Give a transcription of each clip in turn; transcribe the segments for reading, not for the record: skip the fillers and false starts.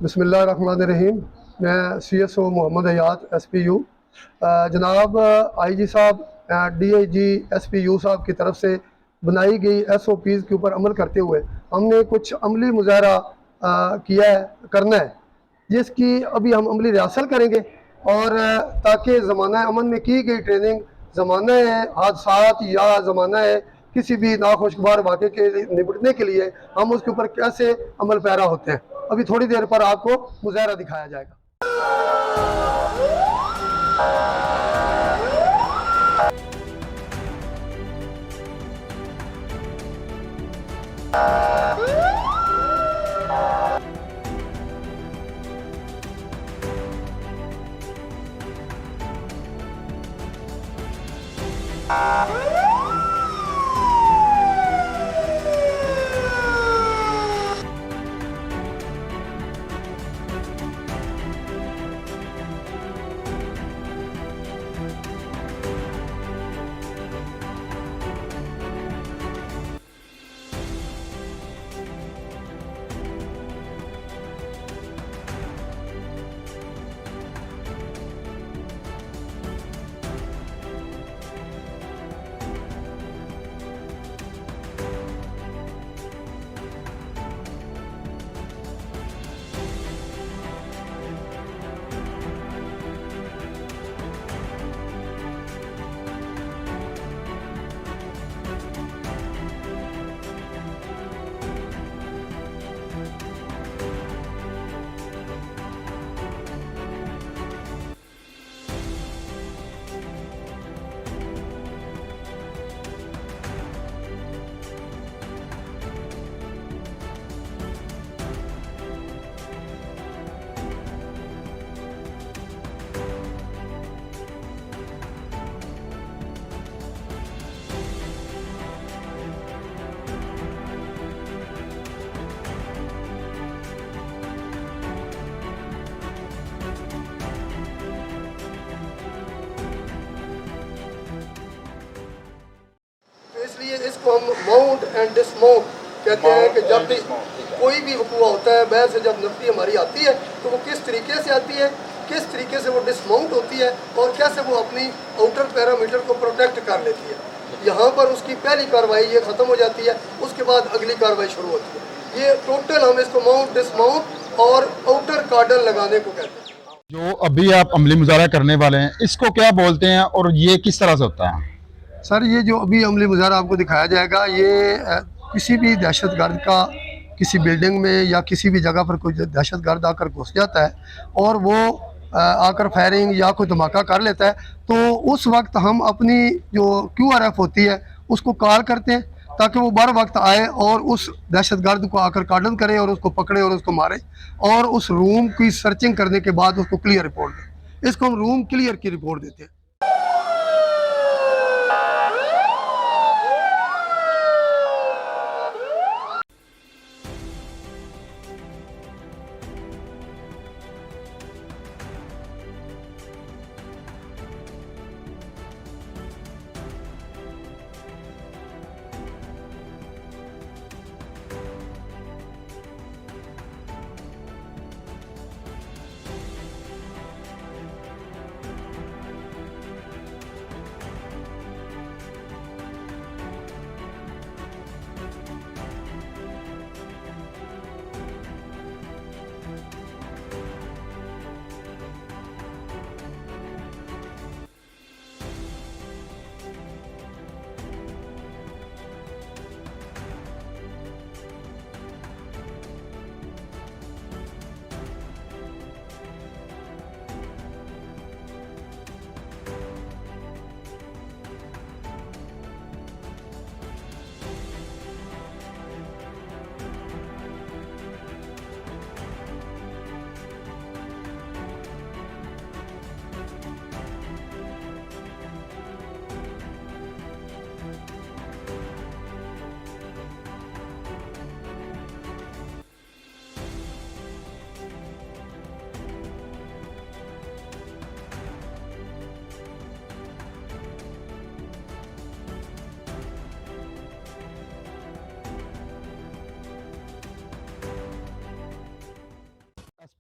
बिस्मिल्लाहिर्रहमानिर्रहीम। मैं CSO मोहम्मद हयात SPU। जनाब IG साहब, DIG SPU साहब की तरफ से बनाई गई SOPs के ऊपर अमल करते हुए हमने कुछ अमली मुजाहरा किया है, करना है, जिसकी अभी हम अमली रिहर्सल करेंगे। और ताकि ज़माना अमन में की गई ट्रेनिंग, ज़माना है हादसात या ज़माना है किसी भी नाखुशगवार वाक़े के निपटने के लिए हम उसके ऊपर कैसे अमल पैरा होते हैं, अभी थोड़ी देर पर आपको मुजाहरा दिखाया जाएगा। इसलिए इसको हम माउंट एंड डिसमाउंट कहते हैं कि जब भी कोई भी हुआ होता है, बैल से जब नफ्ती हमारी आती है तो वो किस तरीके से आती है, किस तरीके से वो डिसमाउंट होती है और कैसे वो अपनी आउटर पैरामीटर को प्रोटेक्ट कर लेती है। यहाँ पर उसकी पहली कार्रवाई ये ख़त्म हो जाती है, उसके बाद अगली कार्रवाई शुरू होती है। ये टोटल हम इसको माउंट, डिसमाउंट और आउटर कार्डन लगाने को कहते हैं। जो अभी आप अमली मुजाहरा करने वाले हैं, इसको क्या बोलते हैं और ये किस तरह से होता है? सर, ये जो अभी अमली मुजाहरा आपको दिखाया जाएगा, ये किसी भी दहशतगर्द का किसी बिल्डिंग में या किसी भी जगह पर कोई दहशतगर्द आकर घुस जाता है और वो आकर फायरिंग या कोई धमाका कर लेता है, तो उस वक्त हम अपनी जो QRF होती है उसको कॉल करते हैं ताकि वो बर वक्त आए और उस दहशतगर्द को आकर कार्डन करे और उसको पकड़े और उसको मारे और उस रूम की सर्चिंग करने के बाद उसको क्लियर रिपोर्ट दें। इसको हम रूम क्लियर की रिपोर्ट देते हैं।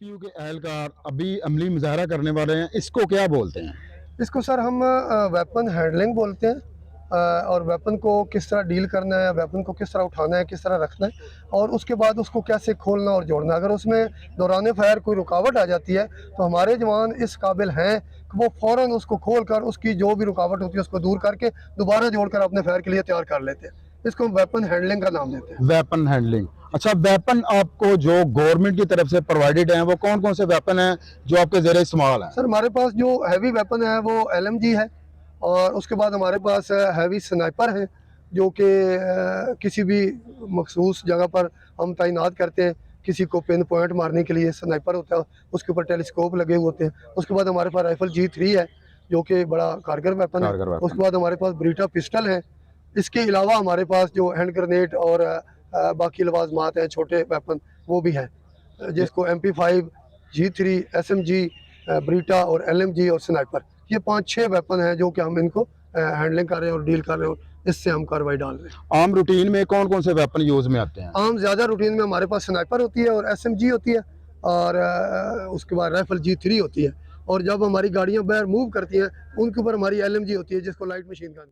एसपीयू के एहलकार अभी अमली मुजाहरा करने वाले हैं, इसको क्या बोलते हैं? इसको सर हम वेपन हैंडलिंग बोलते हैं। और वेपन को किस तरह डील करना है, वेपन को किस तरह उठाना है, किस तरह रखना है, और उसके बाद उसको कैसे खोलना और जोड़ना। अगर उसमें दौरान फायर कोई रुकावट आ जाती है तो हमारे जवान इस काबिल हैं कि वो फ़ौरन उसको खोल कर उसकी जो भी रुकावट होती है उसको दूर करके दोबारा जोड़कर अपने फायर के लिए तैयार कर लेते हैं। इसको हम वेपन हैंडलिंग का नाम देते हैं। Weapon handling. अच्छा, वेपन आपको जो गवर्नमेंट की तरफ से प्रोवाइडेड हैं वो कौन कौन से वेपन हैं जो आपके ज़ेरे इस्तेमाल हैं? सर हमारे पास जो हैवी वेपन है वो LMG है, और उसके बाद हमारे पास हैवी स्नाइपर है जो कि किसी भी मखसूस जगह पर हम तैनात करते हैं। किसी को पिन पॉइंट मारने के लिए स्नाइपर होता है, उसके ऊपर टेलीस्कोप लगे हुए होते हैं। उसके बाद हमारे पास राइफल G3 है जो कि बड़ा कारगर वेपन है। कारगर वेपन। उसके बाद हमारे पास ब्रीटा पिस्टल है। इसके अलावा हमारे पास जो हैंड ग्रेनेड और बाकी लवाजमात हैं छोटे वेपन वो भी हैं, जिसको MP5, G3, SMG, ब्रीटा और LMG और स्नाइपर, ये 5-6 वेपन हैं जो कि हम इनको हैंडलिंग कर रहे हैं और डील कर रहे हैं, और इससे हम कार्रवाई डाल रहे हैं। आम रूटीन में कौन कौन से वेपन यूज़ में आते हैं? आम ज़्यादा रूटीन में हमारे पास स्नाइपर होती है और SMG होती है, और उसके बाद राइफल G3 होती है, और जब हमारी गाड़ियाँ बाहर मूव करती हैं उनके ऊपर हमारी LMG होती है जिसको light machine gun.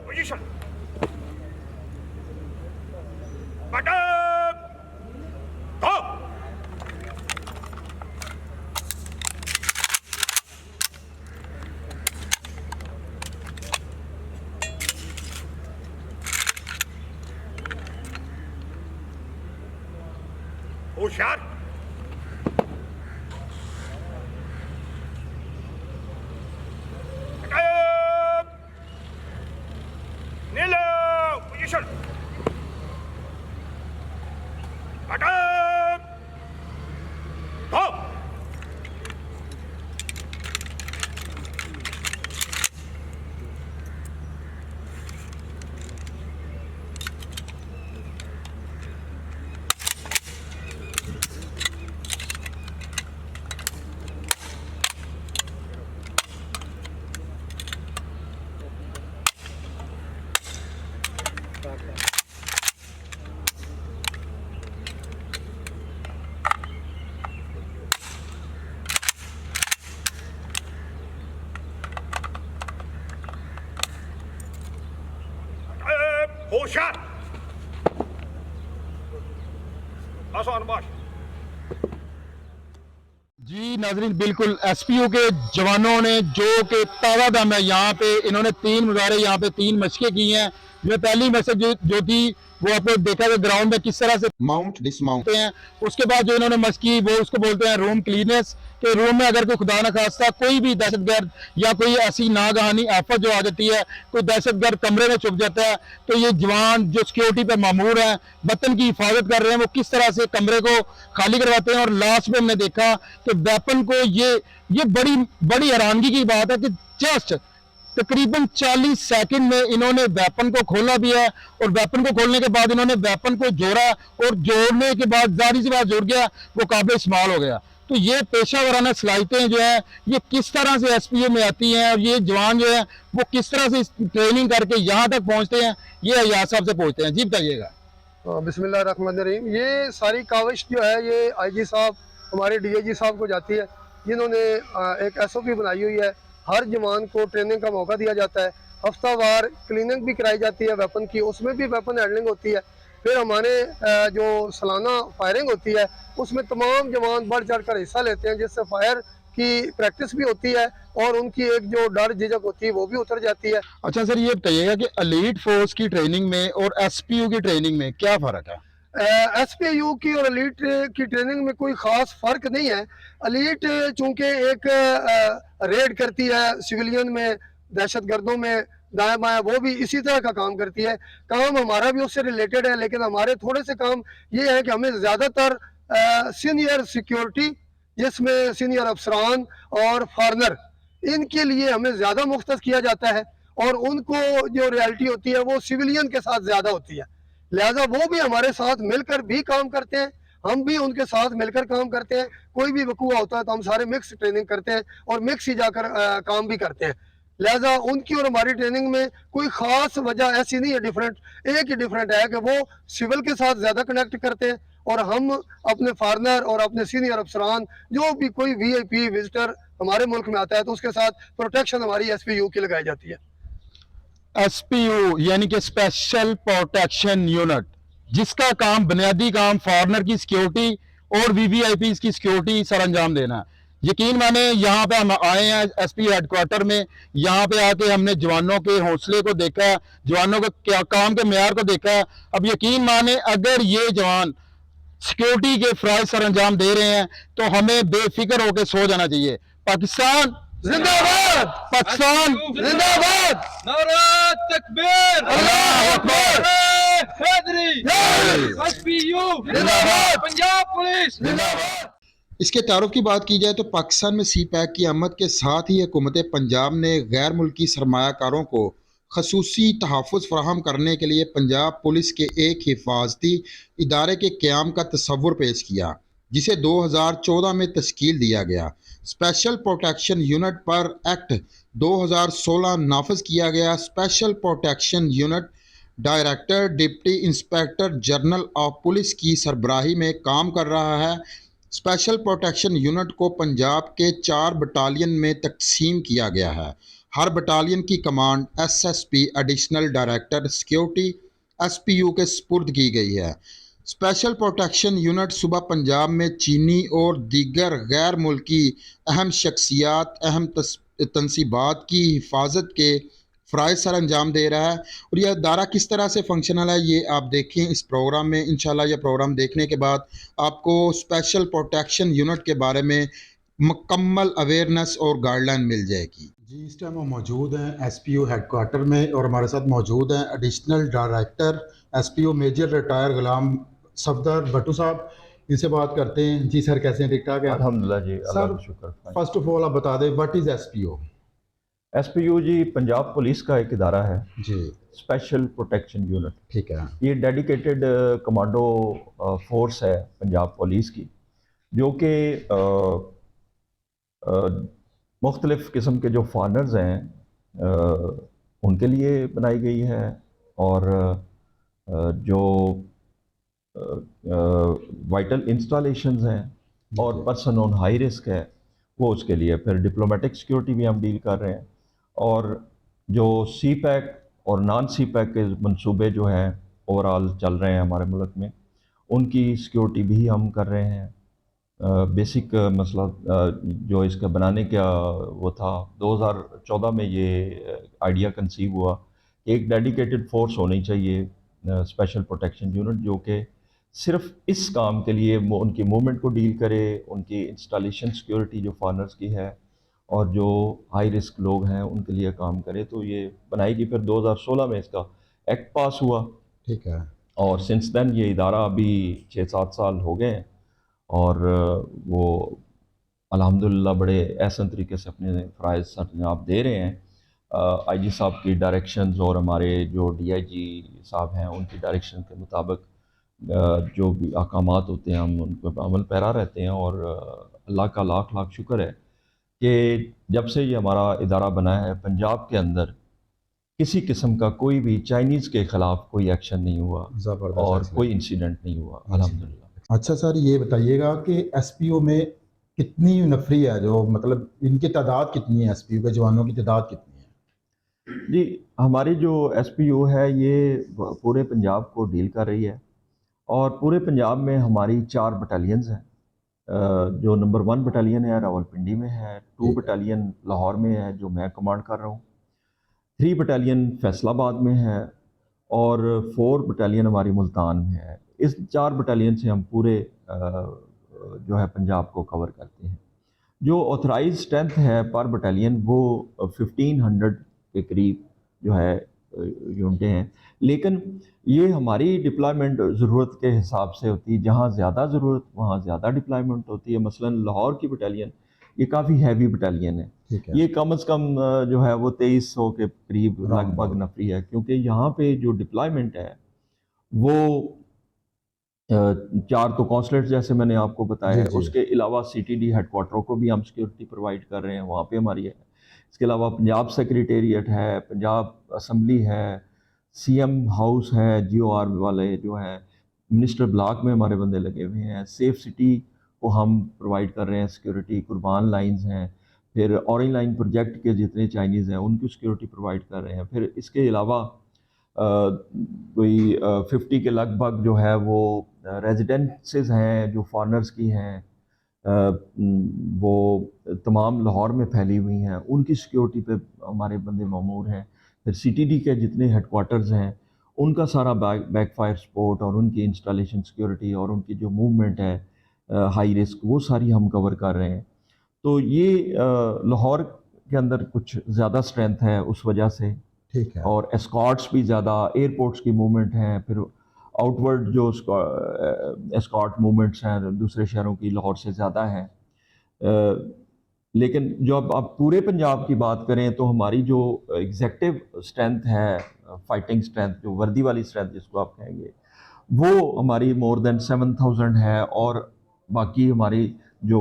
Position. Button. Go. होशियार। Position. Button. Go. होशियार। बस और बस। जी नाजरीन, बिल्कुल एसपीओ के जवानों ने जो कि ताज़ा दम है, यहाँ पे इन्होंने 3 मुजाहरे, यहाँ पे 3 मशकें की हैं। जो पहली मशक जो थी वो आपने देखा था ग्राउंड में किस तरह से माउंट डिसमाउंट हैं। उसके बाद जो इन्होंने मशक की वो उसको बोलते हैं रूम क्लीनेस, कि रूम में अगर कोई खुदा न खास्ता कोई भी दहशतगर्द या कोई ऐसी नागहानी आफत जो आ जाती है, कोई दहशतगर्द कमरे में छुप जाता है, तो ये जवान जो सिक्योरिटी पे मामूर हैं, वतन की हिफाजत कर रहे हैं, वो किस तरह से कमरे को खाली करवाते हैं। और लास्ट में हमने देखा कि वेपन को ये बड़ी बड़ी हैरानगी की बात है कि जस्ट तकरीबन 40 सेकंड में इन्होंने वेपन को खोला भी है, और वेपन को खोलने के बाद इन्होंने वेपन को जोड़ा, और जोड़ने के बाद जारी से बात जुड़ गया, वो काबिल इस्तेमाल हो गया। तो ये पेशा वराना सलाहियतें जो है ये किस तरह से एसपीओ में आती हैं, और ये जवान जो है वो किस तरह से ट्रेनिंग करके यहाँ तक पहुँचते हैं, ये अयाज साहब से पहुँचते हैं। जी बताइएगा। बिस्मिल्लाहिर्रहमानिर्रहीम। ये सारी काविश जो है ये IG साहब, हमारे DIG साहब को जाती है, जिन्होंने एक SOP बनाई हुई है। हर जवान को ट्रेनिंग का मौका दिया जाता है, हफ्तावार क्लीनिंग भी कराई जाती है वेपन की, उसमें भी वेपन हैंडलिंग होती है। फिर हमारे जो सालाना फायरिंग होती है उसमें तमाम जवान बढ़ चढ़ कर हिस्सा लेते हैं, जिससे फायर की प्रैक्टिस भी होती है और उनकी एक जो डर झिझक होती है वो भी उतर जाती है। अच्छा सर, ये बताइएगा कि एलीट फोर्स की ट्रेनिंग में और एसपीयू की ट्रेनिंग में क्या फ़र्क है? SPU की और एलीट की ट्रेनिंग में कोई ख़ास फ़र्क नहीं है। एलीट चूँकि एक रेड करती है सिविलियन में, दहशतगर्दों में दाएं बाएं, वो भी इसी तरह का काम करती है। काम हमारा भी उससे रिलेटेड है, लेकिन हमारे थोड़े से काम ये है कि हमें ज़्यादातर सीनियर सिक्योरिटी, जिसमें सीनियर अफसरान और फॉरनर, इनके लिए हमें ज़्यादा मुख्तस किया जाता है, और उनको जो रियलिटी होती है वो सिविलियन के साथ ज़्यादा होती है। लिहाजा वो भी हमारे साथ मिलकर भी काम करते हैं, हम भी उनके साथ मिलकर काम करते हैं। कोई भी वकूआ होता है तो हम सारे मिक्स ट्रेनिंग करते हैं और मिक्स ही जाकर काम भी करते हैं। लिहाजा उनकी और हमारी ट्रेनिंग में कोई ख़ास वजह ऐसी नहीं है डिफरेंट, एक ही डिफरेंट है कि वो सिविल के साथ ज़्यादा कनेक्ट करते हैं और हम अपने फॉरनर और अपने सीनियर अफसरान, जो भी कोई वीआईपी विजिटर हमारे मुल्क में आता है तो उसके साथ प्रोटेक्शन हमारी एसपीयू की लगाई जाती है। एसपीयू यानी कि स्पेशल प्रोटेक्शन यूनिट, जिसका काम, बुनियादी काम फॉरनर की सिक्योरिटी और वीवीआईपी की सिक्योरिटी सर अंजाम देना है। यकीन माने यहाँ पे हम आए हैं एसपी हेडक्वार्टर में, यहाँ पे आके हमने जवानों के हौसले को देखा है, जवानों के क्या काम के मेयार को देखा है। अब यकीन माने अगर ये जवान सिक्योरिटी के फराइज सर अंजाम दे रहे हैं तो हमें बेफिक्र होकर सो जाना चाहिए। पाकिस्तान जिंदाबाद, पाकिस्तान जिंदाबाद, नारा तकबीर, अल्लाह अकबर, हैदरी, एसपीयू, जिंदाबाद, पंजाब पुलिस जिंदाबाद। इसके तारुफ की बात की जाए तो पाकिस्तान में सी पैक की आमद के साथ ही हुकूमत पंजाब ने गैर मुल्की सरमायाकारों को खसूसी तहफ़्फ़ुज़ फराहम करने के लिए पंजाब पुलिस के एक हिफाजती इदारे के क़याम का तस्वुर पेश किया, जिसे 2014 में तश्कील दिया गया। स्पेशल प्रोटेक्शन यूनिट पर एक्ट 2016 नाफिज किया गया। Special protection unit director deputy inspector general of police की सरबराही में काम कर रहा है। स्पेशल प्रोटेक्शन यूनिट को पंजाब के 4 बटालियन में तकसीम किया गया है। हर बटालियन की command SSP additional director security SPU के सुपुर्द की गई है। स्पेशल प्रोटेक्शन यूनिट सुबह पंजाब में चीनी और दीगर गैर मुल्की अहम शख्सियात, अहम तनसीबात की हिफाजत के फ़राइज़ सर अंजाम दे रहा है। और यह अदारा किस तरह से फंक्शनल है ये आप देखें इस प्रोग्राम में। इंशाल्लाह यह प्रोग्राम देखने के बाद आपको स्पेशल प्रोटेक्शन यूनिट के बारे में मुकम्मल अवेयरनेस और गाइडलाइन मिल जाएगी। जी, इस टाइम हम मौजूद हैं एसपीयू हेडक्वार्टर में और हमारे साथ मौजूद हैं additional director SPU major retired Ghulam Safdar Bhattu साहब। इनसे बात करते हैं। जी सर, कैसे हैं? ठीक ठाक है? अल्हम्दुलिल्लाह जी, अल्लाह सर, का शुक्र। फर्स्ट ऑफ ऑल आप बता दें व्हाट इज़ एसपीयू? एसपीयू जी पंजाब पुलिस का एक इदारा है, जी, स्पेशल प्रोटेक्शन यूनिट। ठीक है। ये डेडिकेटेड कमांडो फोर्स है पंजाब पुलिस की, जो कि मुख्तलिफ़ किस्म के जो फॉरनर्स हैं उनके लिए बनाई गई है, और जो वाइटल इंस्टॉलेशंस हैं और पर्सन ऑन हाई रिस्क है वो उसके लिए। फिर डिप्लोमेटिक सिक्योरिटी भी हम डील कर रहे हैं, और जो सी पैक और नॉन सी पैक के मंसूबे जो हैं ओवरऑल चल रहे हैं हमारे मुल्क में, उनकी सिक्योरिटी भी हम कर रहे हैं। बेसिक मसला जो इसका बनाने का वो था, 2014 में ये आइडिया कंसीव हुआ कि एक डेडिकेटेड फोर्स होनी चाहिए स्पेशल प्रोटेक्शन यूनिट, जो कि सिर्फ इस काम के लिए उनकी मूवमेंट को डील करे, उनकी इंस्टॉलेशन सिक्योरिटी जो फॉरनर्स की है और जो हाई रिस्क लोग हैं उनके लिए काम करे। तो ये बनाएगी। फिर 2016 में इसका एक्ट पास हुआ, ठीक है। और सिंस देन ये इदारा अभी 6-7 साल हो गए हैं, और वो अल्हम्दुलिल्लाह बड़े एहसन तरीके से अपने फ़राइज़ सर अंजाम दे रहे हैं। आईजी साहब की डायरेक्शंस और हमारे जो डीआईजी साहब हैं उनकी डायरेक्शन के मुताबिक जो भी अहकामात होते हैं हम उन पर अमल पैरा रहते हैं। और अल्लाह का लाख लाख शुक्र है कि जब से ये हमारा इदारा बना है, पंजाब के अंदर किसी किस्म का कोई भी चाइनीज़ के ख़िलाफ़ कोई एक्शन नहीं हुआ ज़बरदस्त और एक्शन। कोई इंसिडेंट नहीं हुआ, अल्हम्दुलिल्लाह। अच्छा सर, ये बताइएगा कि एसपीयू में कितनी नफरी है, जो मतलब इनकी तादाद कितनी है, एसपीयू के जवानों की तादाद कितनी है? जी, हमारी जो एसपीयू है ये पूरे पंजाब को डील कर रही है, और पूरे पंजाब में हमारी 4 बटालियंस हैं। जो नंबर 1 बटालियन है रावलपिंडी में है, 2 बटालियन लाहौर में है जो मैं कमांड कर रहा हूँ, 3 बटालियन फैसलाबाद में है, और 4 बटालियन हमारी मुल्तान में है। इस 4 बटालियन से हम पूरे जो है पंजाब को कवर करते हैं। जो ऑथराइज स्ट्रेंथ है पर बटालियन वो 1500 के करीब जो है यूनिटें हैं, लेकिन ये हमारी डिप्लॉयमेंट ज़रूरत के हिसाब से होती है। जहाँ ज़्यादा ज़रूरत वहाँ ज़्यादा डिप्लॉयमेंट होती है। मसलन लाहौर की बटालियन ये काफ़ी हैवी बटालियन है, ये कम से कम जो है वो 2300 के करीब लगभग नफरी है, क्योंकि यहाँ पे जो डिप्लॉयमेंट है वो चार तो कॉन्सुलेट जैसे मैंने आपको बताया जी है, जी। उसके अलावा सीटीडी हेडक्वार्टरों को भी हम सिक्योरिटी प्रोवाइड कर रहे हैं, वहाँ पे हमारी है। इसके अलावा पंजाब सेक्रेटेरिएट है, पंजाब असम्बली है, सीएम हाउस है, जीओआर वाले जो हैं, मिनिस्टर ब्लॉक में हमारे बंदे लगे हुए हैं, सेफ सिटी को हम प्रोवाइड कर रहे हैं सिक्योरिटी, कुर्बान लाइन्स हैं, फिर ऑरेंज लाइन प्रोजेक्ट के जितने चाइनीज़ हैं उनकी सिक्योरिटी प्रोवाइड कर रहे हैं। फिर इसके अलावा कोई 50 के लगभग जो है वो रेजिडेंसेस हैं जो फॉरेनर्स की हैं, वो तमाम लाहौर में फैली हुई हैं, उनकी सिक्योरिटी पे हमारे बंदे मामूर हैं। फिर सीटीडी के जितने हेडक्वार्टर्स हैं उनका सारा बैकफायर सपोर्ट और उनकी इंस्टॉलेशन सिक्योरिटी और उनकी जो मूवमेंट है हाई रिस्क, वो सारी हम कवर कर रहे हैं। तो ये लाहौर के अंदर कुछ ज़्यादा स्ट्रेंथ है उस वजह से, ठीक है। और एस्कॉर्ट्स भी ज़्यादा, एयरपोर्ट्स की मूवमेंट हैं, फिर आउटवर्ड जो एस्कॉर्ट मूवमेंट्स हैं दूसरे शहरों की लाहौर से ज़्यादा हैं। लेकिन जो अब आप पूरे पंजाब की बात करें तो हमारी जो एग्जेक्टिव स्ट्रेंथ है, फाइटिंग स्ट्रेंथ, जो वर्दी वाली स्ट्रेंथ जिसको आप कहेंगे, वो हमारी मोर देन 7000 है। और बाकी हमारी जो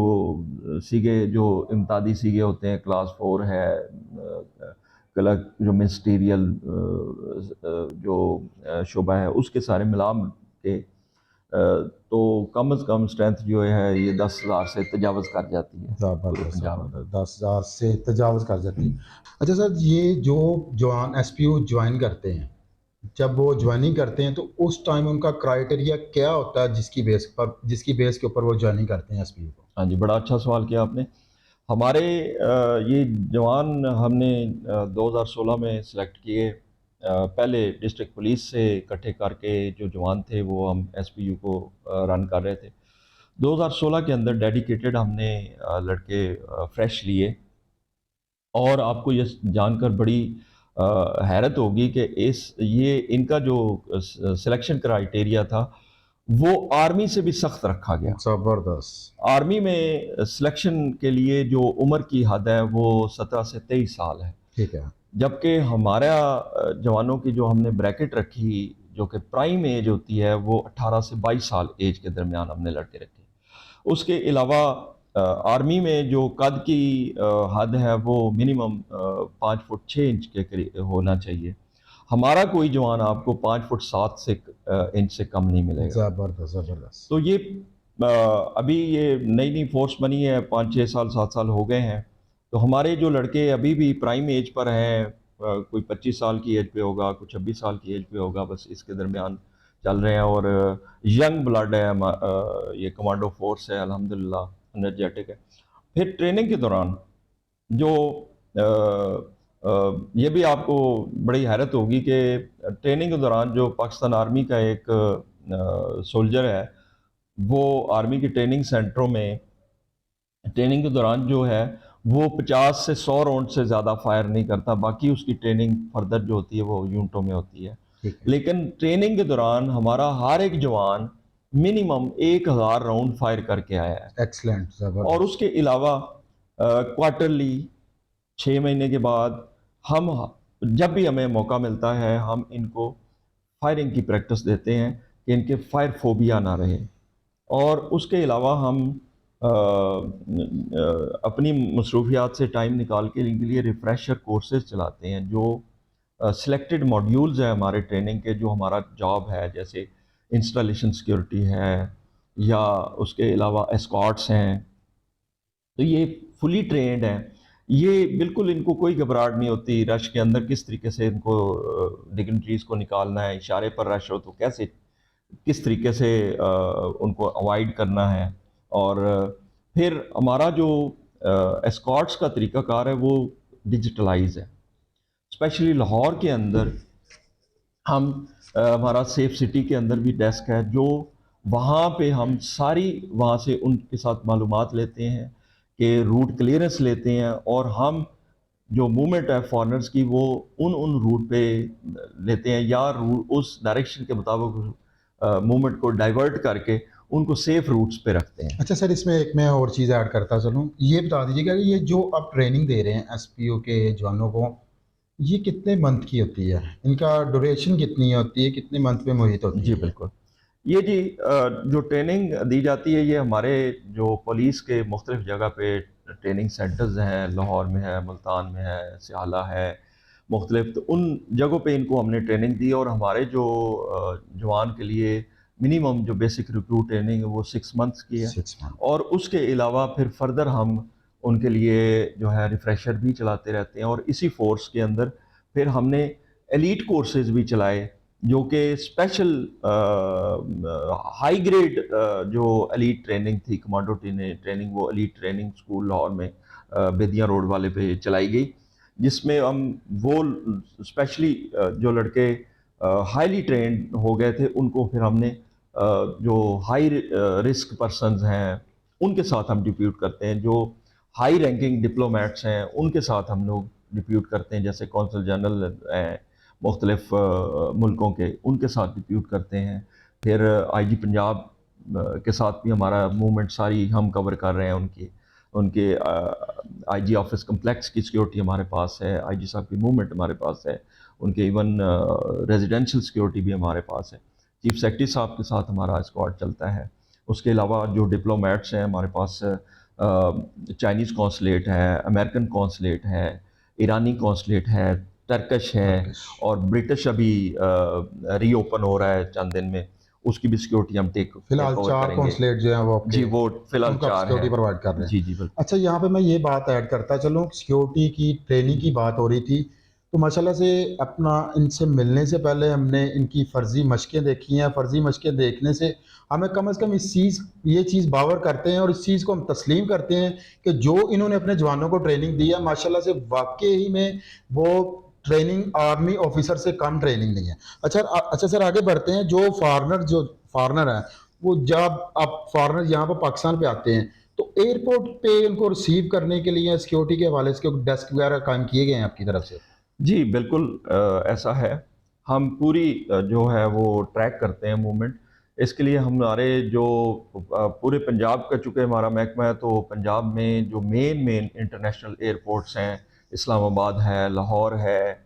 सीगे, जो इम्तादी सीगे होते हैं, क्लास 4 है, कलर जो मिनिस्टीरियल जो शोबा है, उसके सारे मिलाम के तो कम से कम स्ट्रेंथ जो है ये 10,000 से तजावज़ कर जाती है पूरे पंजाब में। 10,000 से तजावज़ कर जाती है। अच्छा सर, ये जो जवान एसपीओ ज्वाइन करते हैं, जब वो ज्वाइनिंग करते हैं तो उस टाइम उनका क्राइटेरिया क्या होता है जिसकी बेस के ऊपर वो ज्वाइनिंग करते हैं एसपीओ को? हाँ जी, बड़ा अच्छा सवाल किया आपने। हमारे ये जवान हमने 2016 में सिलेक्ट किए। पहले डिस्ट्रिक्ट पुलिस से इकट्ठे करके जो जवान थे वो हम एसपीयू को रन कर रहे थे। 2016 के अंदर डेडिकेटेड हमने लड़के फ्रेश लिए, और आपको ये जानकर बड़ी हैरत होगी कि ये इनका जो सिलेक्शन क्राइटेरिया था वो आर्मी से भी सख्त रखा गया। ज़बरदस्त। आर्मी में सिलेक्शन के लिए जो उम्र की हद है वो 17 से 23 साल है, ठीक है। जबकि हमारा जवानों की जो हमने ब्रैकेट रखी, जो कि प्राइम एज होती है, वो 18 से 22 साल एज के दरमियान हमने लड़के रखे। उसके अलावा आर्मी में जो कद की हद है वो मिनिमम 5 फुट 6 इंच के करीब होना चाहिए। हमारा कोई जवान आपको 5 फुट 7 इंच से कम नहीं मिलेगा। ज़बरदस्त ज़बरदस्त। तो ये अभी ये नई नई फोर्स बनी है, 5-6 साल 7 साल हो गए हैं। तो हमारे जो लड़के अभी भी प्राइम एज पर हैं, कोई 25 साल की एज पे होगा, कोई 26 साल की एज पे होगा, बस इसके दरमियान चल रहे हैं। और यंग ब्लड है, ये कमांडो फोर्स है, अल्हम्दुलिल्लाह एनर्जेटिक है। फिर ट्रेनिंग के दौरान जो ये भी आपको बड़ी हैरत होगी कि ट्रेनिंग के दौरान जो पाकिस्तान आर्मी का एक सोल्जर है, वो आर्मी के ट्रेनिंग सेंटरों में ट्रेनिंग के दौरान जो है वो 50 से 100 राउंड से ज़्यादा फायर नहीं करता। बाकी उसकी ट्रेनिंग फर्दर जो होती है वो यूनिटों में होती है। ठीक है। लेकिन ट्रेनिंग के दौरान हमारा हर एक जवान मिनिमम 1000 राउंड फायर करके आया है। एक्सलेंट, ज़बरदस्त। और उसके अलावा क्वार्टरली 6 महीने के बाद हम, जब भी हमें मौका मिलता है, हम इनको फायरिंग की प्रैक्टिस देते हैं कि इनके फायर फोबिया ना रहे। और उसके अलावा हम अपनी मसरूफियात से टाइम निकाल के इनके लिए रिफ्रेशर कोर्सेज चलाते हैं, जो सिलेक्टेड मॉड्यूल्स हैं हमारे ट्रेनिंग के, जो हमारा जॉब है, जैसे इंस्टॉलेशन सिक्योरिटी है या उसके अलावा एस्कॉर्ट्स हैं। तो ये फुली ट्रेंड हैं, ये बिल्कुल इनको कोई घबराहट नहीं होती। रश के अंदर किस तरीके से इनको डिग्निटरीज को निकालना है, इशारे पर रश हो तो कैसे, किस तरीके से उनको अवॉइड करना है। और फिर हमारा जो एस्कॉर्ट्स का तरीक़ाकार है वो डिजिटलाइज है। स्पेशली लाहौर के अंदर हम हमारा सेफ सिटी के अंदर भी डेस्क है, जो वहाँ पे हम सारी वहाँ से उनके साथ मालूमात लेते हैं कि रूट क्लियरेंस लेते हैं, और हम जो मूवमेंट है फॉरेनर्स की वो उन रूट पे लेते हैं, या उस डायरेक्शन के मुताबिक मूवमेंट को डाइवर्ट करके उनको सेफ रूट्स पे रखते हैं। अच्छा सर, इसमें एक मैं और चीज़ ऐड करता चलूँ, ये बता दीजिएगा कि ये जो आप ट्रेनिंग दे रहे हैं एसपीओ के जवानों को, ये कितने मंथ की होती है? इनका ड्यूरेशन कितनी होती है, कितने मंथ में मुहित होती है? जी बिल्कुल, ये जी जो ट्रेनिंग दी जाती है ये हमारे जो पुलिस के मुख्तलिफ जगह पे ट्रेनिंग सेंटर्स हैं, लाहौर में है, मुल्तान में है, सियाला है, मुख्तलिफ, तो उन जगहों पे इनको हमने ट्रेनिंग दी और हमारे जो जवान के लिए मिनिमम जो बेसिक रिक्रूट ट्रेनिंग है वो 6 मंथ्स की है। 6 मंथ। और उसके अलावा फिर फर्दर हम उनके लिए जो है रिफ़्रेशर भी चलाते रहते हैं और इसी फोर्स के अंदर फिर हमने एलीट कोर्सेज भी चलाए जो कि स्पेशल हाई ग्रेड जो एलीट ट्रेनिंग थी, कमांडो ट्रेनिंग, वो एलीट ट्रेनिंग स्कूल लाहौर में बेदिया रोड वाले पे चलाई गई, जिसमें हम वो स्पेशली जो लड़के हाईली ट्रेंड हो गए थे उनको फिर हमने जो हाई रिस्क पर्सनस हैं उनके साथ हम डिप्यूट करते हैं, जो हाई रैंकिंग डिप्लोमेट्स हैं उनके साथ हम लोग डिप्यूट करते हैं, जैसे कौंसल जनरल हैं मुख्तलिफ मुल्कों के, उनके साथ डिप्यूट करते हैं। फिर आईजी पंजाब के साथ भी हमारा मूवमेंट सारी हम कवर कर रहे हैं, उनके आईजी ऑफिस कम्प्लेक्स की सिक्योरिटी हमारे पास है, आईजी साहब की मूवमेंट हमारे पास है, उनके इवन रेजिडेंशियल सिक्योरिटी भी हमारे पास है। चीफ सेक्रेटरी साहब के साथ हमारा स्क्वाड चलता है। उसके अलावा जो डिप्लोमेट्स हैं हमारे पास चाइनीज़ कौंसलेट है, अमेरिकन कौंसलेट है, ईरानी कौंसलेट है, टर्किश है और ब्रिटिश अभी रीओपन हो रहा है चंद दिन में, उसकी भी सिक्योरिटी हम टेक फिलहाल 4 कॉन्सुलेट जो हैं वो आपके जी, वो फिलहाल उनका 4 सिक्योरिटी है। प्रोवाइड कर रहे हैं। जी जी बिल्कुल। अच्छा, यहाँ पे मैं ये बात ऐड करता चलूँ, सिक्योरिटी की ट्रेनिंग की बात हो रही थी, तो माशाल्लाह से अपना इनसे मिलने से पहले हमने इनकी फ़र्ज़ी मशक़ें देखी हैं। फ़र्ज़ी मशक़ें देखने से हमें कम से कम ये चीज़ बावर करते हैं और इस चीज़ को हम तस्लीम करते हैं कि जो इन्होंने अपने जवानों को ट्रेनिंग दी है माशाल्लाह से वाक़ई में वो ट्रेनिंग आर्मी ऑफिसर से कम ट्रेनिंग नहीं है। अच्छा सर, आगे बढ़ते हैं। जो फॉरेनर है वो जब आप फॉरेनर यहाँ पर पाकिस्तान पे आते हैं तो एयरपोर्ट पे उनको रिसीव करने के लिए सिक्योरिटी के हवाले से डेस्क वगैरह कायम किए गए हैं आपकी तरफ से? जी बिल्कुल, ऐसा है। हम पूरी जो है वो ट्रैक करते हैं मूवमेंट। इसके लिए हमारे जो पूरे पंजाब का, चूँकि हमारा महकमा है, तो पंजाब में जो मेन इंटरनेशनल एयरपोर्ट्स हैं, इस्लामाबाद है, लाहौर है,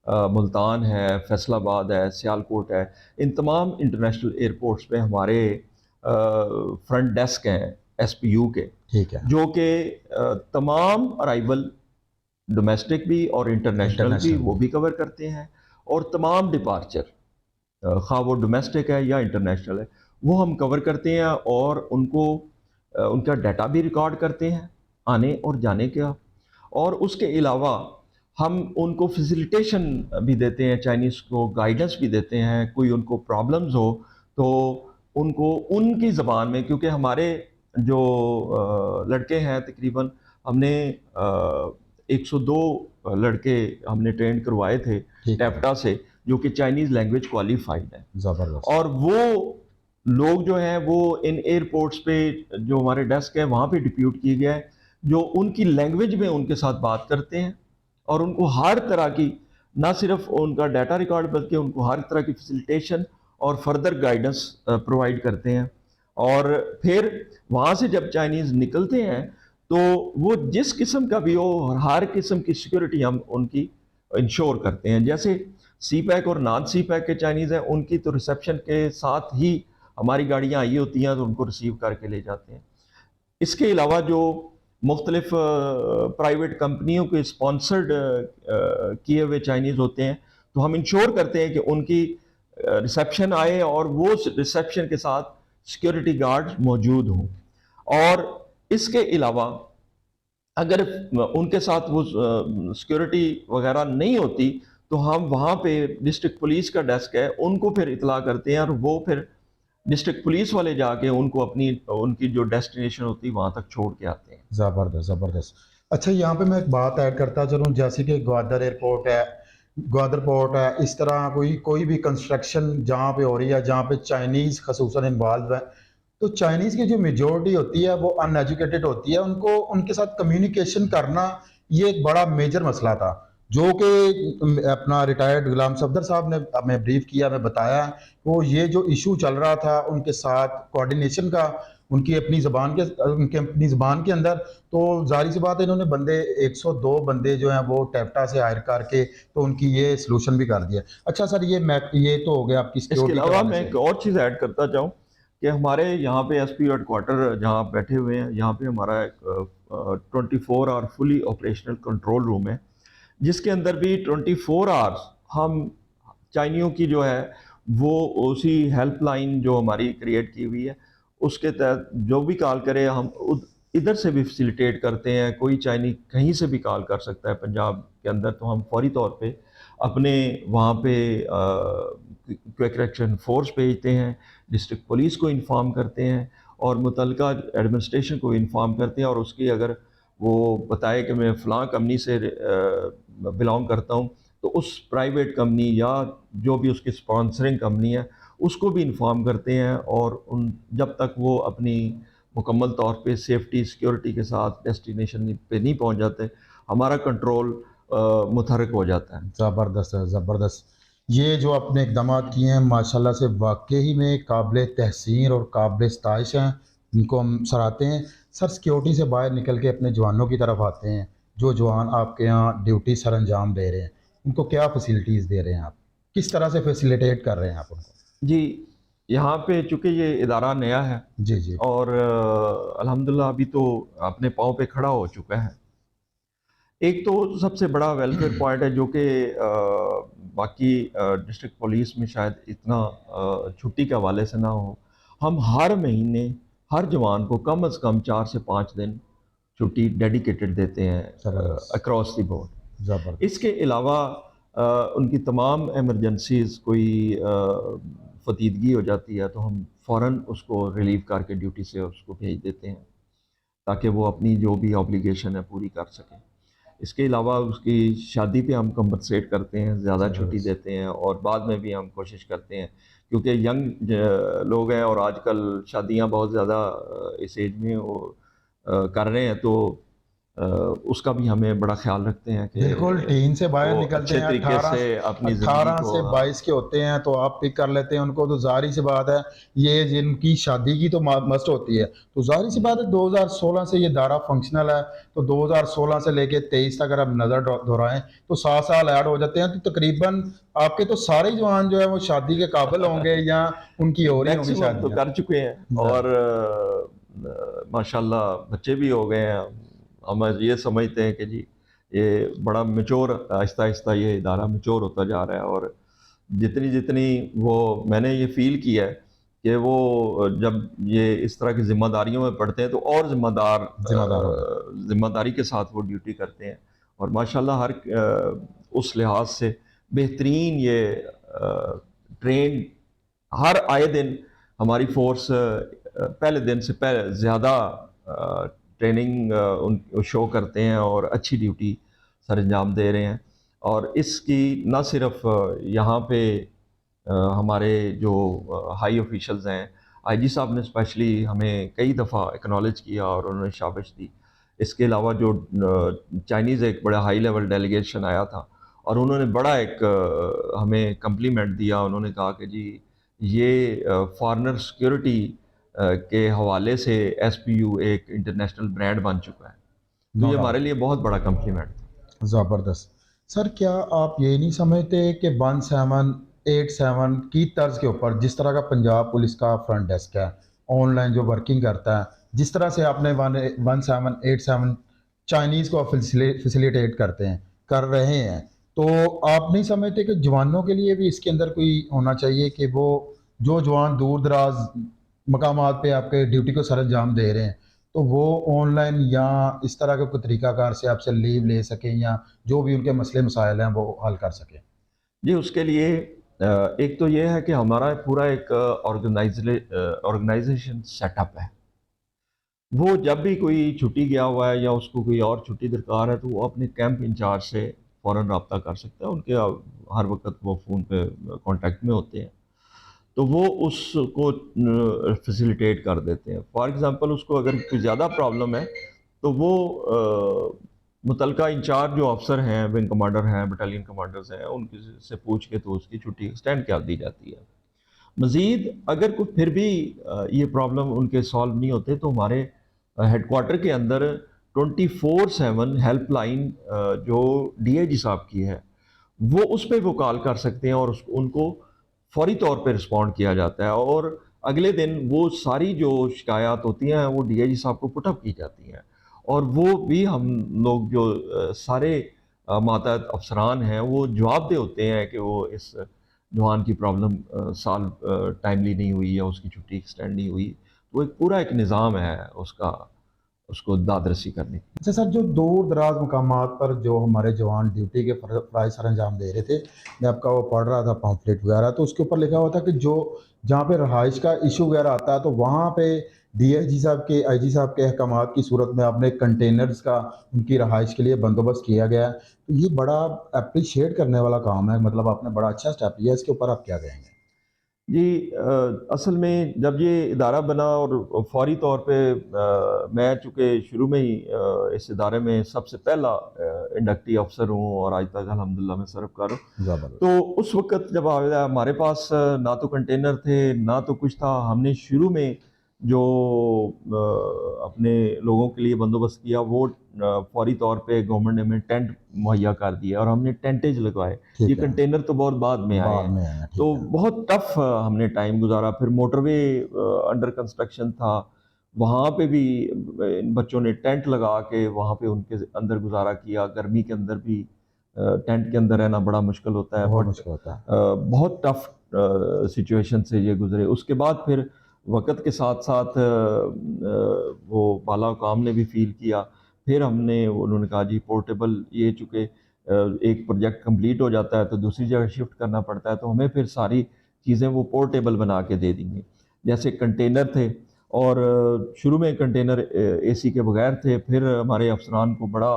मुल्तान है, फैसलाबाद है, सियालकोट है, इन तमाम इंटरनेशनल एयरपोर्ट्स पे हमारे फ्रंट डेस्क हैं एसपीयू के, ठीक है। जो कि तमाम अराइवल डोमेस्टिक भी और इंटरनेशनल भी वो भी कवर करते हैं, और तमाम डिपार्चर खा वो डोमेस्टिक है या इंटरनेशनल है वो हम कवर करते हैं और उनको उनका डाटा भी रिकॉर्ड करते हैं आने और जाने का। और उसके अलावा हम उनको फैसिलिटेशन भी देते हैं, चाइनीज़ को गाइडेंस भी देते हैं। कोई उनको प्रॉब्लम्स हो तो उनको उनकी ज़बान में, क्योंकि हमारे जो लड़के हैं तकरीबन हमने 102 लड़के हमने ट्रेन करवाए थे टैप्टा से, जो कि चाइनीज़ लैंग्वेज क्वालिफाइड है। ज़बरदस्त। और वो लोग जो हैं वो इन एयरपोर्ट्स पे जो हमारे डेस्क है वहाँ पे डिप्यूट किए गए हैं, जो उनकी लैंग्वेज में उनके साथ बात करते हैं और उनको हर तरह की, ना सिर्फ उनका डाटा रिकॉर्ड बल्कि उनको हर तरह की फैसिलिटेशन और फर्दर गाइडेंस प्रोवाइड करते हैं। और फिर वहाँ से जब चाइनीज़ निकलते हैं तो वो जिस किस्म का भी हो, हर किस्म की सिक्योरिटी हम उनकी इंश्योर करते हैं। जैसे सी पैक और नॉन सी पैक के चाइनीज़ हैं, उनकी तो रिसेप्शन के साथ ही हमारी गाड़ियाँ आई होती हैं तो उनको रिसीव करके ले जाते हैं। इसके अलावा जो मुख्तलिफ प्राइवेट कंपनियों के स्पॉन्सर्ड किए हुए चाइनीज़ होते हैं, तो हम इंश्योर करते हैं कि उनकी रिसेप्शन आए और वो रिसेप्शन के साथ सिक्योरिटी गार्ड मौजूद हों। और इसके अलावा अगर उनके साथ वो सिक्योरिटी वगैरह नहीं होती तो हम वहाँ पे डिस्ट्रिक्ट पुलिस का डेस्क है, उनको फिर इतला करते हैं और वो फिर डिस्ट्रिक्ट पुलिस वाले जाके उनको उनकी जो डेस्टिनेशन होती है वहाँ तक छोड़ के आते हैं। ज़बरदस्त ज़बरदस्त। अच्छा, यहाँ पे मैं एक बात ऐड करता चलूँ, जैसे कि ग्वादर एयरपोर्ट है, ग्वादर पोर्ट है, इस तरह कोई भी कंस्ट्रक्शन जहाँ पे हो रही है, जहाँ पे चाइनीज़ खसूसन इन्वॉल्व है, तो चाइनीज़ की जो मेजॉरिटी होती है वो अनएजुकेटेड होती है। उनको उनके साथ कम्युनिकेशन करना ये एक बड़ा मेजर मसला था, जो कि अपना रिटायर्ड गुलाम सफदर साहब ने हमें ब्रीफ किया, हमें बताया वो ये जो इशू चल रहा था उनके साथ कोऑर्डिनेशन का, उनकी अपनी ज़बान के अंदर, तो जाहिर सी बात है इन्होंने बंदे 102 बंदे जो हैं वो टैप्टा से हायर करके तो उनकी ये सलूशन भी कर दिया। अच्छा सर, ये तो हो गया आपकी इसके सिक्योरिटी के अलावा हवाले मैं से। एक और चीज़ ऐड करता चाहूँ कि हमारे यहाँ पे एसपीओ हेडक्वार्टर जहाँ आप बैठे हुए हैं, यहाँ पे हमारा एक 24 hour fully operational control room है, जिसके अंदर भी 24 आवर्स हम चाइनियों की जो है वो उसी हेल्पलाइन जो हमारी क्रिएट की हुई है उसके तहत जो भी कॉल करे हम इधर से भी फैसिलिटेट करते हैं। कोई चाइनी कहीं से भी कॉल कर सकता है पंजाब के अंदर, तो हम फौरी तौर पे अपने वहाँ पे क्विक रिएक्शन फोर्स भेजते हैं, डिस्ट्रिक्ट पुलिस को इन्फॉर्म करते हैं और मुतलका एडमिनिस्ट्रेशन को इन्फॉर्म करते हैं, और उसकी अगर वो बताए कि मैं फ़लाँ कंपनी से बिलोंग करता हूँ तो उस प्राइवेट कंपनी या जो भी उसकी स्पॉन्सरिंग कंपनी है उसको भी इन्फॉर्म करते हैं, और उन जब तक वो अपनी मुकम्मल तौर पे सेफ्टी सिक्योरिटी के साथ डेस्टिनेशन पे नहीं पहुंच जाते, हमारा कंट्रोल मुतहरक हो जाता है। ज़बरदस्त है, ज़बरदस्त। ये जो आपने इक़दाम किए हैं माशाल्लाह से वाकई में काबिल तहसीन और काबिल सताइश हैं, इनको हम सराहते हैं। सर, सिक्योरिटी से बाहर निकल के अपने जवानों की तरफ आते हैं, जो जवान आपके यहाँ ड्यूटी सर अंजाम दे रहे हैं, उनको क्या फैसिलिटीज़ दे रहे हैं आप? किस तरह से फैसिलिटेट कर रहे हैं आप उनको? जी, यहाँ पे चूँकि ये इदारा नया है जी, जी। और अल्हम्दुलिल्लाह अभी तो अपने पाँव पे खड़ा हो चुका है। एक तो सबसे बड़ा वेलफेयर पॉइंट है जो कि बाकी डिस्ट्रिक्ट पुलिस में शायद इतना छुट्टी के हवाले से ना हो। हम हर महीने हर जवान को कम से कम 4 से 5 दिन छुट्टी डेडिकेटेड देते हैं ज़बरदस्त, अक्रॉस द बोर्ड। ज़बरदस्त। इसके अलावा उनकी तमाम एमरजेंसीज़ कोई फतीदगी हो जाती है तो हम फ़ौरन उसको रिलीव करके ड्यूटी से उसको भेज देते हैं ताकि वो अपनी जो भी ऑब्लिगेशन है पूरी कर सकें। इसके अलावा उसकी शादी पे हम कंपनसेट करते हैं, ज़्यादा छुट्टी देते हैं, और बाद में भी हम कोशिश करते हैं क्योंकि यंग लोग हैं और आजकल शादियां बहुत ज़्यादा इस एज में वो कर रहे हैं, तो उसका भी हमें बड़ा ख्याल रखते हैं कि बिल्कुल, टीन से बाहर वो निकलते अच्छे हैं तरीके से अपनी ज़िंदगी 18 को से 22 के होते हैं तो आप पिक कर लेते हैं उनको, तो ज़ाहिर सी बात है ये जिनकी शादी की तो मस्ट होती है, तो ज़ाहिर सी बात है 2016 से ये दायरा फंक्शनल है, तो 2016 से लेके 23 तक अगर आप नज़र दोहराएं तो 7 साल ऐड हो जाते हैं, तो तकरीबन आपके तो सारे जवान जो है वो शादी के काबिल होंगे या उनकी हो रही होंगी मैक्सिमम तो शादियाँ। कर चुके हैं और माशाल्लाह बच्चे भी हो गए हैं। हम ये समझते हैं कि जी ये बड़ा मैच्योर, आहिस्ता आहिस्ता ये इदारा मैच्योर होता जा रहा है, और जितनी जितनी वो मैंने ये फील किया है कि वो जब ये इस तरह की जिम्मेदारियों में पड़ते हैं तो और जिम्मेदारी के साथ वो ड्यूटी करते हैं, और माशाल्लाह हर उस लिहाज से बेहतरीन ये ट्रेन हर आए दिन हमारी फोर्स पहले दिन से पहले ज़्यादा ट्रेनिंग उन शो करते हैं और अच्छी ड्यूटी सर अंजाम दे रहे हैं। और इसकी न सिर्फ यहाँ पे हमारे जो हाई ऑफिशियल्स हैं, आईजी साहब ने स्पेशली हमें कई दफ़ा एक्नॉलेज किया और उन्होंने शाबाश दी। इसके अलावा जो चाइनीज़ एक बड़ा हाई लेवल डेलीगेशन आया था और उन्होंने बड़ा एक हमें कम्प्लीमेंट दिया, उन्होंने कहा कि जी ये फॉरेनर सिक्योरिटी के हवाले से एसपीयू एक इंटरनेशनल ब्रांड बन चुका है, तो ये हमारे लिए बहुत बड़ा कम्प्लीमेंट था। ज़बरदस्त। सर, क्या आप ये नहीं समझते कि 1787 की तर्ज के ऊपर जिस तरह का पंजाब पुलिस का फ्रंट डेस्क है, ऑनलाइन जो वर्किंग करता है, जिस तरह से आपने 1787 चाइनीज़ को फैसिलिटेट कर रहे हैं, तो आप नहीं समझते कि जवानों के लिए भी इसके अंदर कोई होना चाहिए कि वो जो जवान दूर दराज मकामात पे आपके ड्यूटी को सर अंजाम दे रहे हैं तो वो ऑनलाइन या इस तरह के कोई तरीकाकार से आपसे लीव ले सकें या जो भी उनके मसले मसाइल हैं वो हल कर सकें? जी, उसके लिए एक तो ये है कि हमारा पूरा एक ऑर्गेनाइजेशन सेटअप है। वो जब भी कोई छुट्टी गया हुआ है या उसको कोई और छुट्टी दरकार है तो वो अपने कैंप इंचार्ज से फ़ौरन रब्ता कर सकता है। उनके हर वक्त वो फ़ोन पे कांटेक्ट में होते हैं, तो वो उसको फैसिलिटेट कर देते हैं। फॉर एग्ज़ाम्पल उसको अगर कोई ज़्यादा प्रॉब्लम है तो वो मुतलका इंचार्ज जो अफसर हैं, विंग कमांडर हैं, बटालियन कमांडर्स हैं, उनसे पूछ के तो उसकी छुट्टी एक्सटेंड कर दी जाती है। मज़ीद अगर कोई फिर भी ये प्रॉब्लम उनके सॉल्व नहीं होते तो हमारे हेडक्वार्टर के अंदर 24/7 हेल्पलाइन जो डीआईजी साहब की है वो उस पर वो कॉल कर सकते हैं और उनको फौरी तौर पे रिस्पॉन्ड किया जाता है और अगले दिन वो सारी जो शिकायत होती हैं वो डीआईजी साहब को पुटअप की जाती हैं और वो भी हम लोग जो सारे मातहत अफसरान हैं वो जवाबदेह होते हैं कि वो इस जवान की प्रॉब्लम सॉल्व टाइमली नहीं हुई या उसकी छुट्टी एक्सटेंड नहीं हुई। तो एक पूरा एक निज़ाम है उसका, उसको दादरसी करने की। अच्छा सर, जो दूर दराज मकामात पर जो हमारे जवान ड्यूटी के फ़राइज़ सर अंजाम दे रहे थे, मैं आपका वो पढ़ रहा था पम्फलेट वगैरह, तो उसके ऊपर लिखा हुआ था कि जो जहाँ पे रहाइश का इशू वगैरह आता है तो वहाँ पे डीआईजी साहब के आईजी साहब के अहकामात की सूरत में आपने कंटेनर्स का उनकी रहाइश के लिए बंदोबस्त किया गया है। तो ये बड़ा अप्रिशिएट करने वाला काम है, मतलब आपने बड़ा अच्छा स्टेप लिया। इसके ऊपर आप क्या कहेंगे? जी असल में जब ये इदारा बना और फौरी तौर पे मैं चूँकि शुरू में ही इस इदारे में सबसे पहला इंडक्टी अफसर हूँ और आज तक अल्हम्दुलिल्लाह मैं सरफकार हूँ। ज़बरदस्त। तो उस वक़्त जब आया हमारे पास ना तो कंटेनर थे, ना तो कुछ था। हमने शुरू में जो अपने लोगों के लिए बंदोबस्त किया वो फौरी तौर पे गवर्नमेंट ने हमें टेंट मुहैया कर दिया और हमने टेंटेज लगवाए। ठीक ये है। कंटेनर तो बहुत बाद में आए बाद हैं। में आया, ठीक तो है। बहुत टफ हमने टाइम गुजारा। फिर मोटरवे अंडर कंस्ट्रक्शन था, वहाँ पे भी इन बच्चों ने टेंट लगा के वहाँ पे उनके अंदर गुजारा किया। गर्मी के अंदर भी टेंट के अंदर रहना बड़ा मुश्किल होता है, बहुत बट मुश्किल होता है। बहुत टफ सिचुएशन से ये गुजरे। उसके बाद फिर वक़्त के साथ साथ वो बाला हुकाम ने भी फील किया। फिर हमने उन्होंने कहा जी पोर्टेबल ये चूँकि एक प्रोजेक्ट कंप्लीट हो जाता है तो दूसरी जगह शिफ्ट करना पड़ता है, तो हमें फिर सारी चीज़ें वो पोर्टेबल बना के दे देंगे। जैसे कंटेनर थे और शुरू में कंटेनर एसी के बगैर थे, फिर हमारे अफसरान को बड़ा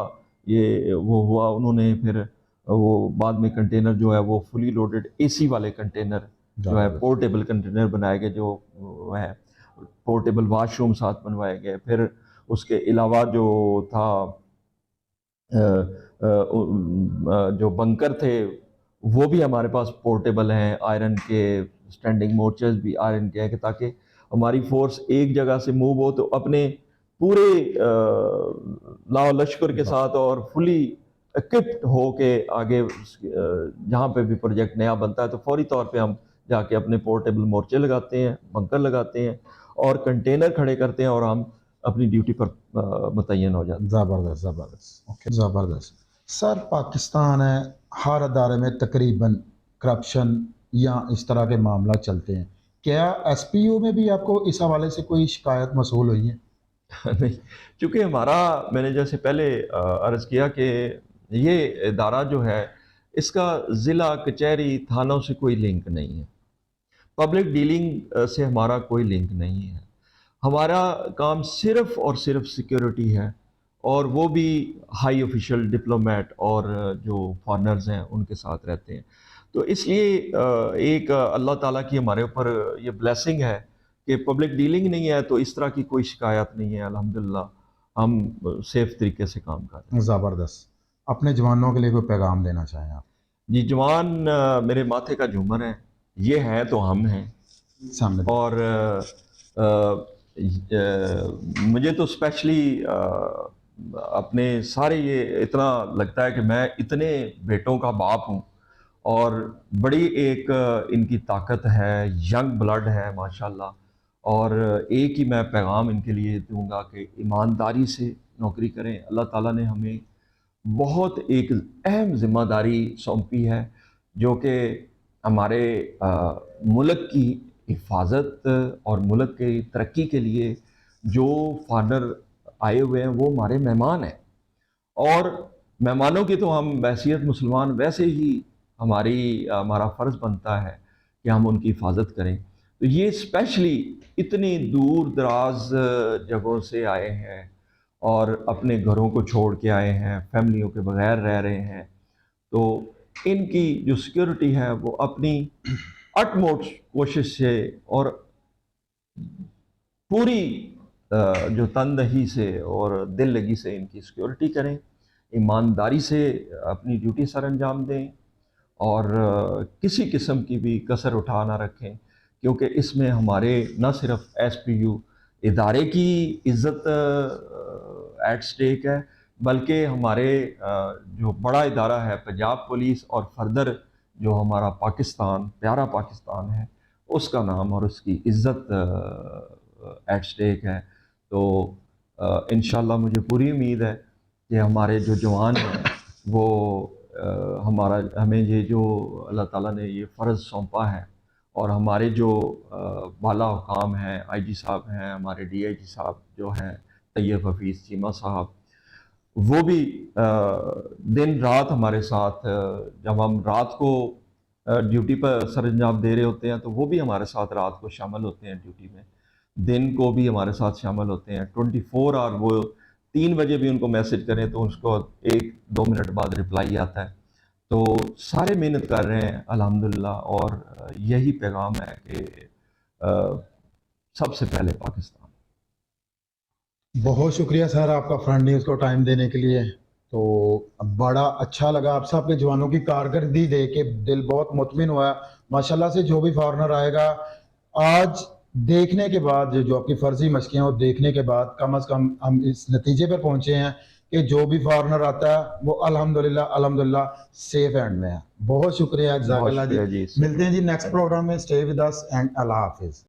ये वो हुआ, उन्होंने फिर वो बाद में कंटेनर जो है वो फुली लोडेड एसी वाले कंटेनर जो है ज़बरदस्त। पोर्टेबल कंटेनर बनाए गए, जो वो है पोर्टेबल वाशरूम साथ बनवाए गए। फिर उसके अलावा जो था जो बंकर थे वो भी हमारे पास पोर्टेबल हैं, आयरन के स्टैंडिंग मोर्चर्स भी आयरन के हैं कि ताकि हमारी फोर्स एक जगह से मूव हो तो अपने पूरे लाओ लश्कर के साथ और फुली इक्विप्ड हो के आगे जहाँ पे भी प्रोजेक्ट नया बनता है तो फौरी तौर पे हम जाके अपने पोर्टेबल मोर्चे लगाते हैं, बंकर लगाते हैं और कंटेनर खड़े करते हैं और हम अपनी ड्यूटी पर मुतय्यन हो जाते हैं। ज़बरदस्त, ज़बरदस्त, ओके, ज़बरदस्त। सर, पाकिस्तान है, हर अदारे में तकरीबन करप्शन या इस तरह के मामला चलते हैं। क्या एसपीयू में भी आपको इस हवाले से कोई शिकायत मसूल हुई है? नहीं, चूँकि हमारा मैंने जैसे पहले अर्ज़ किया कि ये इदारा जो है इसका ज़िला, कचहरी, थानों से कोई लिंक नहीं है। पब्लिक डीलिंग से हमारा कोई लिंक नहीं है। हमारा काम सिर्फ़ और सिर्फ़ सिक्योरिटी है और वो भी हाई ऑफिशियल डिप्लोमेट और जो फॉरेनर्स हैं उनके साथ रहते हैं। तो इसलिए एक अल्लाह ताला की हमारे ऊपर ये ब्लेसिंग है कि पब्लिक डीलिंग नहीं है तो इस तरह की कोई शिकायत नहीं है। अल्हम्दुलिल्लाह हम सेफ तरीके से काम कर रहे हैं। ज़बरदस्त। अपने जवानों के लिए कोई पैगाम देना चाहें आप? जी, जवान मेरे माथे का झूमर हैं, ये हैं तो हम हैं। सामने और मुझे तो स्पेशली अपने सारे ये इतना लगता है कि मैं इतने बेटों का बाप हूँ और बड़ी एक इनकी ताकत है, यंग ब्लड है माशाल्लाह। और एक ही मैं पैगाम इनके लिए दूंगा कि ईमानदारी से नौकरी करें। अल्लाह ताला ने हमें बहुत एक अहम ज़िम्मेदारी सौंपी है जो कि हमारे मुल्क की हिफाजत और मुल्क की तरक्की के लिए जो फॉरेनर आए हुए हैं वो हमारे मेहमान हैं और मेहमानों की तो हम हैसियत मुसलमान वैसे ही हमारा फ़र्ज़ बनता है कि हम उनकी हिफाजत करें। तो ये स्पेशली इतनी दूर दराज जगहों से आए हैं और अपने घरों को छोड़ के आए हैं, फैमिलियों के बगैर रह रहे हैं। तो इनकी जो सिक्योरिटी है वो अपनी अटमोस्ट कोशिश से और पूरी जो तनदही से और दिल लगी से इनकी सिक्योरिटी करें, ईमानदारी से अपनी ड्यूटी सर अंजाम दें और किसी किस्म की भी कसर उठा ना रखें क्योंकि इसमें हमारे न सिर्फ SPU इदारे की इज़्ज़त एट स्टेक है, बल्कि हमारे जो बड़ा इदारा है पंजाब पुलिस और फर्दर जो हमारा पाकिस्तान, प्यारा पाकिस्तान है, उसका नाम और उसकी इज़्ज़त एट स्टेक है। तो इंशाल्लाह मुझे पूरी उम्मीद है कि हमारे जो जवान हैं वो हमें ये जो अल्लाह ताला ने ये फ़र्ज़ सौंपा है, और हमारे जो बाला हुकाम हैं, IG साहब हैं, हमारे DIG साहब जो हैं तैयब हफीज़ चीमा साहब, वो भी दिन रात हमारे साथ, जब हम रात को ड्यूटी पर सर अंजाम दे रहे होते हैं तो वो भी हमारे साथ रात को शामिल होते हैं ड्यूटी में, दिन को भी हमारे साथ शामिल होते हैं 24 आवर। वो 3 बजे भी उनको मैसेज करें तो उसको 1-2 मिनट बाद रिप्लाई आता है। तो सारे मेहनत कर रहे हैं अल्हम्दुलिल्लाह, और यही पैगाम है कि सबसे पहले पाकिस्तान। बहुत शुक्रिया सर आपका फ्रंट न्यूज़ को टाइम देने के लिए। तो बड़ा अच्छा लगा आप सब के जवानों की कारकर्दगी देख के दिल बहुत मुतमिन हुआ। माशाल्लाह से जो भी फॉरनर आएगा आज देखने के बाद, जो आपकी फर्जी मशकियाँ वो देखने के बाद कम से कम हम इस नतीजे पर पहुंचे हैं कि जो भी फॉरनर आता है वो अल्हम्दुलिल्लाह सेफ एंड में है। बहुत शुक्रिया, जज़ाकल्लाह जी। बहुत शुक्रिया जी। मिलते हैं जी नेक्स्ट प्रोग्राम में। स्टे विद अस एंड अल्लाह हाफिज़।